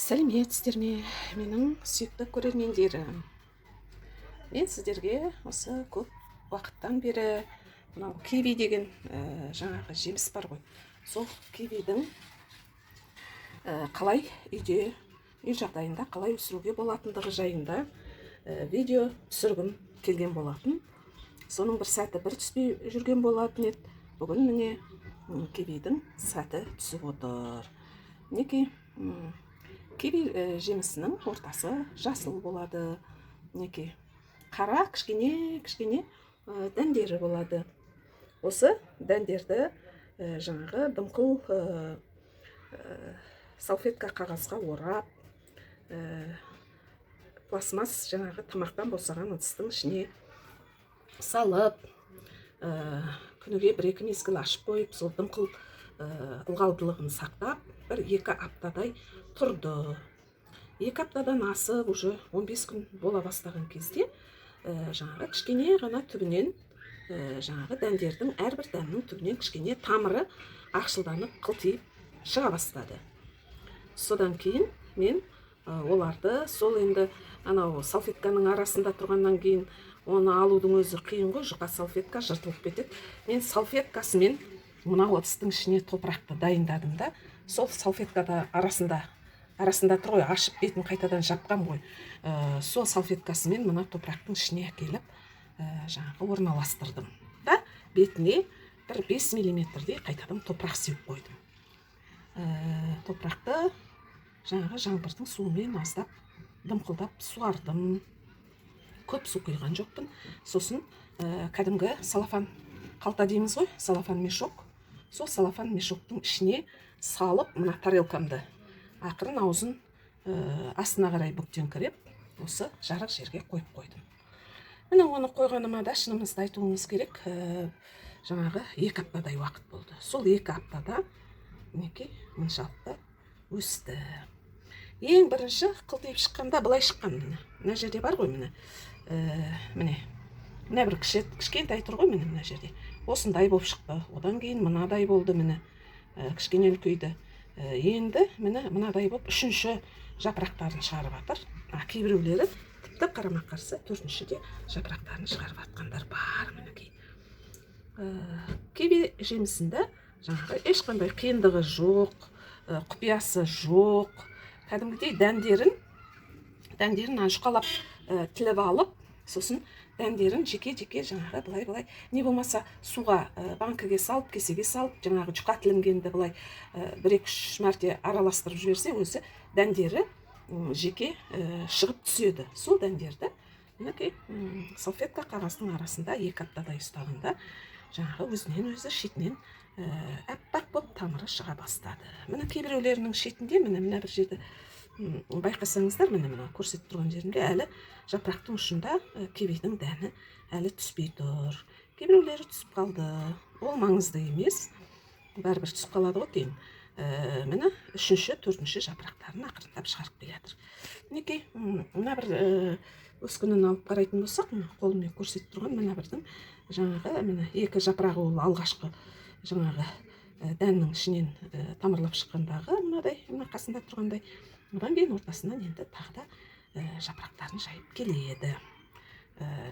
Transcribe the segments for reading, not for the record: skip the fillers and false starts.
Сәлеметсіздер ме, менің сүйікті көрермендерім. Мен сіздерге осы көп уақыттан бері мынау киви деген жаңағы жеміс бар ғой. Сол кивидің қалай үй жағдайында қалай өсіруге болатындығы жайында видео түсіргім келген болатын. Соның бір сәті бір түспей жүрген болатын еді. Бүгін міне кивидің сәті түсіп отыр. Мінекей киви жемісінің ортасы жасыл болады. Мінекей қара кішкене дәндері болады. Осы дәндерді жаңағы дымқыл салфетка қағазға орап, пластмасс жаңағы тамақтан босаған ыдыстың ішіне салып, күніге 1-2 мезгіл ашып қойып, сол дымқыл ылғалдылығын сақтап, 1-2 аптадай тұрды. 2 аптадан асып, уже 15 күн бола бастаған кезде жаңағы кішкене ғана түбінен, жаңағы дәндердің әрбір дәннің түбінен кішкене тамыры ақшылданып қылтиып шыға бастады. Содан кейін мен оларды сол енді анау салфетканың арасында тұрғаннан кейін оны алудың өзі қиын ғой, жұқа салфетка жыртылып кетеді. Мен салфеткасымен мынау ыдыстың ішіне топырақты дайындадым да, сол салфеткада арасында тұр ғой, ашып бетін қайтадан жапқан ғой. Сол салфеткасымен мына топырақтың ішіне әкеліп жаңағы орналастырдым да, бетіне 5 миллиметрдей қайтадан топырақ сеуіп қойдым. Топырақты жаңағы жаңбырдың суымен аздап дымқылдап суардым. Көп су құйған жоқпын. Сосын кәдімгі салафан қалта дейміз ғой, салафан мешок. Сол салафан мешоктың ішіне салып, мына тарелкамды ақырын аузын астына қарай бүктеңкіреп, осы жарық жерге қойып қойдым. Міне оны қойғаныма да шынымызды айтуымыз керек, жаңағы 2 аптадай уақыт болды. Сол 2 аптада мінекей мұншалықты өсті. Ең бірінші қылтиып шыққанда былай шыққан, мына жерде бар ғой, міне бір кішкентай тұр ғой, мына жерде. Осындай болып шықты. Одан кейін мынадай болды, кішкене үлкейді. Енді мынадай болып 3-ші жапырақтарын шығарып жатыр. Кейбіреулері тіпті қарама-қарсы 4-шіде жапырақтарын шығарып жатқандар бар. Мінекей киви жемісінде жаңағы ешқандай қиындығы жоқ, құпиясы жоқ. Кәдімгідей дәндерін жұқалап тіліп алып, сосын дәндерін жеке-жеке жаңағы былай не болмаса суға, банкіге салып, кесеге салып, жаңағы жұқа тілінгенді былай 1-2-3 мәрте араластырып жіберсе, өзі дәндері жеке шығып түседі. Сол дәндерді мінекей салфетка қағаздың арасында 2 аптадай ұстағанда жаңағы өзінен өзі шетінен әппақ болып тамыры шыға бастады. Міне кейбіреулерінің шетінде, мына бір жерді байқасаңыздар, мына көрсетіп тұрған жерінде әлі жапырақтың ұшында кивидің дәні әлі түспей тұр. Кейбіреулері түсіп қалды. Ол маңызды емес. Бәрібір түсіп қалады ғой деймін. Міне 3-ші, 4-ші жапырақтарын ақырындап шығарып келеді. Мінекей, мына бір өскінін алып қарайтын болсақ, қолыммен көрсетіп тұрған мына бірдің жаңағы 2 жапырағы ол алғашқы жаңағы дәннің ішінен тамырлап шыққандағы мынадай, қасында тұрғандай. Одан кейін ортасынан енді тағы да жапырақтарын жайып келеді.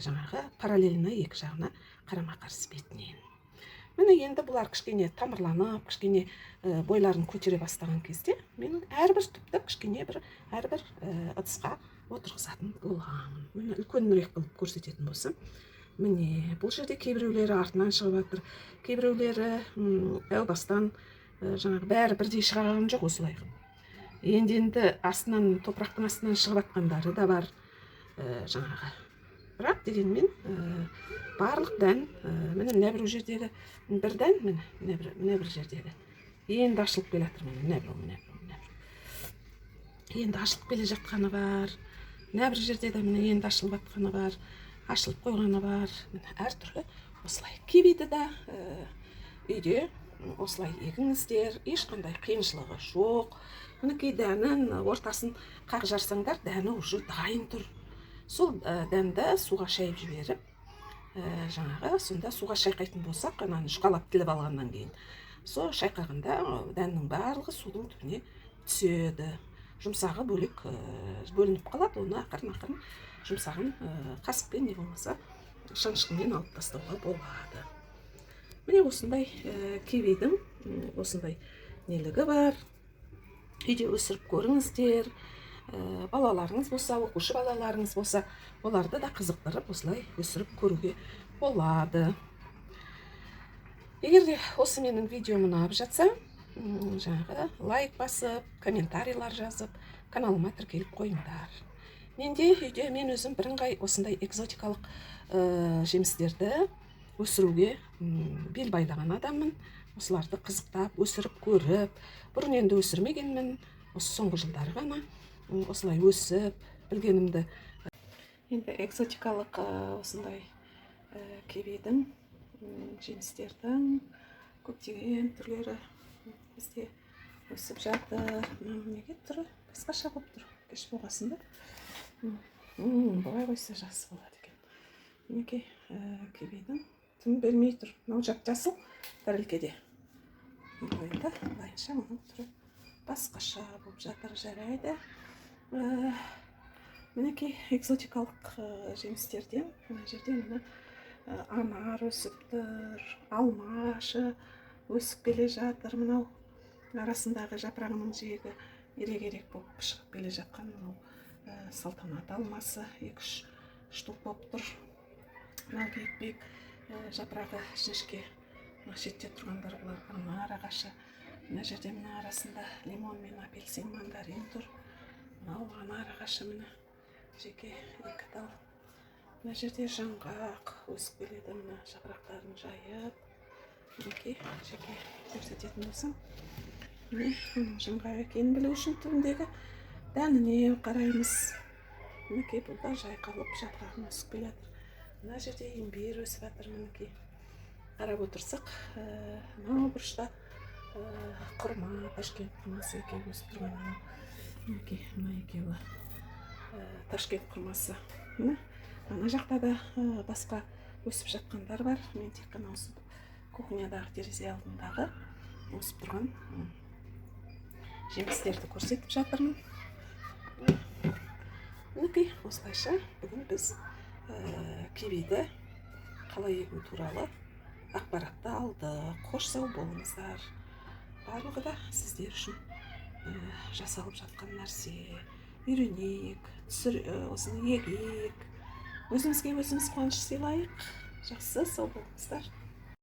Жаңағы параллельно 2 жағына қарама-қарсы бетінен. Міне енді бұлар кішкене тамырланып, кішкене бойларын көтере бастаған кезде, менің әрбір түпті кішкене әрбір ыдысқа отырғызатын боламын. Міне үлкенірек қылып көрсететін болсам, міне бұл жерде кейбіреулері артынан шығып жатыр, кейбіреулері бастан жаңағы бәрі бірдей шығарған жоқ осылай. Енді астынан, топырақтың астынан шығып жатқандары да бар жаңағы. Бірақ дегенмен барлық дән, міне бір жердегі бір дән, міне бір жердегі енді ашылып келе жатыр, міне енді ашылып келе жатқаны бар. Міне бір жерде де енді ашылып жатқаны бар, ашылып қойғаны бар. Әртүрлі осылай. Кивиді да үйде осылай егіңіздер, ешқандай қиыншылығы жоқ. Мінекей дәнін ортасын қақ жарсаңдар, дәні уже дайын тұр. Сол дәнді суға шайып жіберіп, жаңағы сонда суға шайқайтын болсақ, ананы жұқалап тіліп алғаннан кейін, сол шайқағанда дәннің барлығы судың түбіне түседі. жұмсағы бөлек бөлініп қалады. Оны ақырын жұмсағын қасықпен не болмаса шанышқымен алып тастауға болады. Міне осындай кивидің осындай нелігі бар. Үйде өсіріп көріңіздер. Балаларыңыз болса, оқушы балаларыңыз болса, оларды да қызықтырып осылай өсіріп көруге болады. Егер де осы менің видеом ұнап жатса, жаңағы лайк басып, комментарийлар жазып, каналыма тіркеліп қойыңдар. Үйде мен өзім бірыңғай осындай экзотикалық жемістерді өсіруге бел байлаған адаммын. Осыларды қызықтап, өсіріп көріп, бұрын енді өсірмегенмін. Осы соңғы жылдары ғана осылай өсіп білгенімді. Енді экзотикалық осындай кивидің жемістердің көптеген түрлері бізде өсіп жатыр. Неге түрі басқаша болып тұр? Кеш болғасын ба? Бұлай қойса жақсы болады екен. Мінекей кивидің тым бермей тұр. Мынау жап-жасыл тәрелкеде. Былайынша мұның түрі басқаша болып жатыр, жарайды. Мінекей экзотикалық жемістерден мына жерде мына анар өсіп тұр, алмашы өсіп келе жатыр. Мынау арасындағы жапырағының жиегі ерек-ерек болып шығып келе жатқан мынау салтанат алмасы 2-3 штук болып тұр. Мынау биік жапырағы жіңішке шетте тұрғандар бұлар анар ағашы. Мына жерде мына арасында лимон мен апельсин, мандарин тұр. Мынау анар ағашы міне жеке 2 тал. Мына жерде жаңғақ өсіп келеді, мына жапырақтарын жайып. Мінекей жеке көрсететін болсам, жаңғақ екенін білу үшін түбіндегі дәніне қараймыз. Мінекей бұл да жайқалып жапырағын өсіп келеді. Мына жерде имбир өсіп жатыр. Мінекей қарап отырсақ, мынау бұрышта құрма, Ташкент құрмасы екеуі өсіп тұрған. Мінекей мына екеуі Ташкент құрмасы. Ана жақта да басқа өсіп жатқандар бар. Мен тек қана осы кухнядағы терезе алдындағы өсіп тұрған жемістерді көрсетіп жатырмын. Мінекей осылайша бүгін біз кивиді қалай егу туралы ақпаратты алдық. Қош сау болыңыздар. Барлығы да сіздер үшін жасалып жатқан нәрсе. Үйренейік, осыны егейік. Өзімізге өзіміз қуаныш сыйлайық. Жақсы сау болыңыздар.